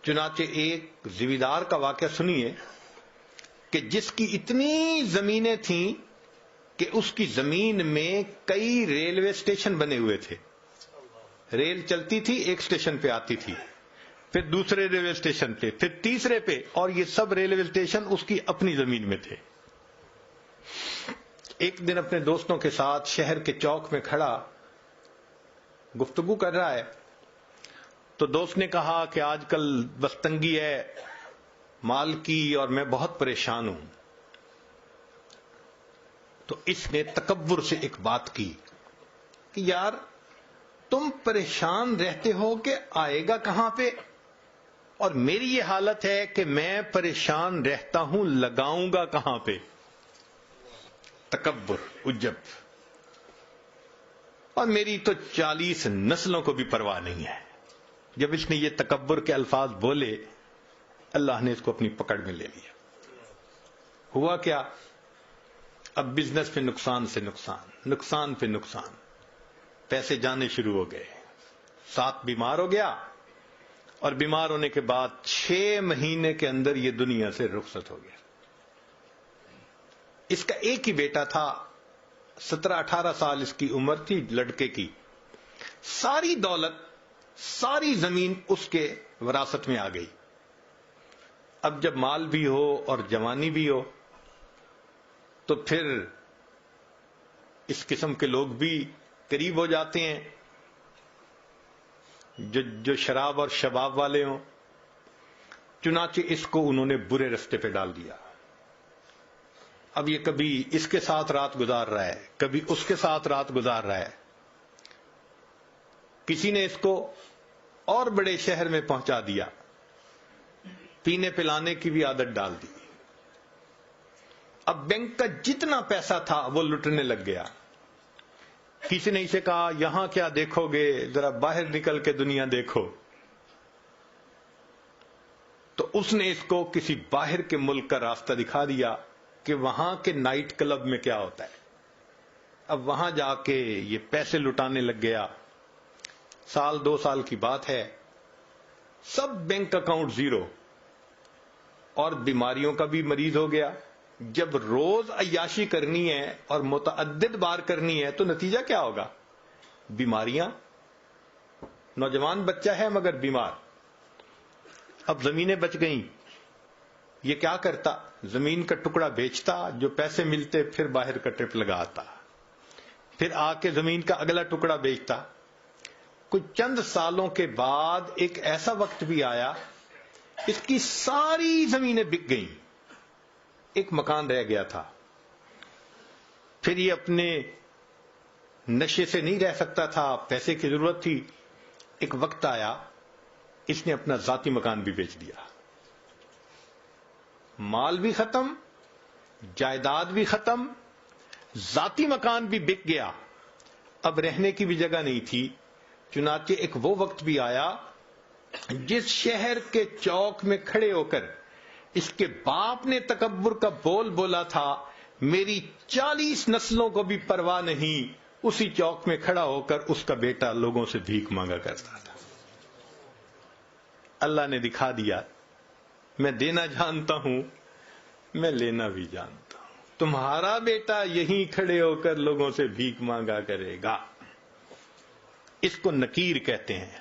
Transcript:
چنانچہ ایک زمیندار کا واقعہ سنیے کہ جس کی اتنی زمینیں تھیں کہ اس کی زمین میں کئی ریلوے اسٹیشن بنے ہوئے تھے. ریل چلتی تھی، ایک اسٹیشن پہ آتی تھی، پھر دوسرے ریلوے اسٹیشن پہ، پھر تیسرے پہ، اور یہ سب ریلوے اسٹیشن اس کی اپنی زمین میں تھے. ایک دن اپنے دوستوں کے ساتھ شہر کے چوک میں کھڑا گفتگو کر رہا ہے تو دوست نے کہا کہ آج کل بس تنگی ہے مال کی اور میں بہت پریشان ہوں. تو اس نے تکبر سے ایک بات کی کہ یار تم پریشان رہتے ہو کہ آئے گا کہاں پہ، اور میری یہ حالت ہے کہ میں پریشان رہتا ہوں لگاؤں گا کہاں پہ. تکبر، عجب. اور میری تو 40 نسلوں کو بھی پرواہ نہیں ہے. جب اس نے یہ تکبر کے الفاظ بولے اللہ نے اس کو اپنی پکڑ میں لے لیا. ہوا کیا؟ اب بزنس پہ نقصان سے نقصان، نقصان پہ نقصان، پیسے جانے شروع ہو گئے. ساتھ بیمار ہو گیا اور بیمار ہونے کے بعد 6 مہینے کے اندر یہ دنیا سے رخصت ہو گیا. اس کا ایک ہی بیٹا تھا، 17-18 سال اس کی عمر تھی لڑکے کی. ساری دولت، ساری زمین اس کے وراثت میں آ گئی. اب جب مال بھی ہو اور جوانی بھی ہو تو پھر اس قسم کے لوگ بھی قریب ہو جاتے ہیں جو شراب اور شباب والے ہوں. چنانچہ اس کو انہوں نے برے رستے پہ ڈال دیا. اب یہ کبھی اس کے ساتھ رات گزار رہا ہے، کبھی اس کے ساتھ رات گزار رہا ہے. کسی نے اس کو اور بڑے شہر میں پہنچا دیا، پینے پلانے کی بھی عادت ڈال دی. اب بینک کا جتنا پیسہ تھا وہ لٹنے لگ گیا. کسی نے اسے کہا یہاں کیا دیکھو گے، ذرا باہر نکل کے دنیا دیکھو. تو اس نے اس کو کسی باہر کے ملک کا راستہ دکھا دیا کہ وہاں کے نائٹ کلب میں کیا ہوتا ہے. اب وہاں جا کے یہ پیسے لٹانے لگ گیا. 1-2 سال کی بات ہے، سب بینک اکاؤنٹ زیرو، اور بیماریوں کا بھی مریض ہو گیا. جب روز عیاشی کرنی ہے اور متعدد بار کرنی ہے تو نتیجہ کیا ہوگا؟ بیماریاں. نوجوان بچہ ہے مگر بیمار. اب زمینیں بچ گئیں. یہ کیا کرتا؟ زمین کا ٹکڑا بیچتا، جو پیسے ملتے پھر باہر کا ٹرپ لگاتا، پھر آ کے زمین کا اگلا ٹکڑا بیچتا. کچھ چند سالوں کے بعد ایک ایسا وقت بھی آیا اس کی ساری زمینیں بک گئیں، ایک مکان رہ گیا تھا. پھر یہ اپنے نشے سے نہیں رہ سکتا تھا، پیسے کی ضرورت تھی. ایک وقت آیا اس نے اپنا ذاتی مکان بھی بیچ دیا. مال بھی ختم، جائیداد بھی ختم، ذاتی مکان بھی بک گیا. اب رہنے کی بھی جگہ نہیں تھی. چنانچہ ایک وہ وقت بھی آیا جس شہر کے چوک میں کھڑے ہو کر اس کے باپ نے تکبر کا بول بولا تھا میری 40 نسلوں کو بھی پرواہ نہیں، اسی چوک میں کھڑا ہو کر اس کا بیٹا لوگوں سے بھیک مانگا کرتا تھا. اللہ نے دکھا دیا میں دینا جانتا ہوں، میں لینا بھی جانتا ہوں. تمہارا بیٹا یہیں کھڑے ہو کر لوگوں سے بھیک مانگا کرے گا. اس کو نکیر کہتے ہیں.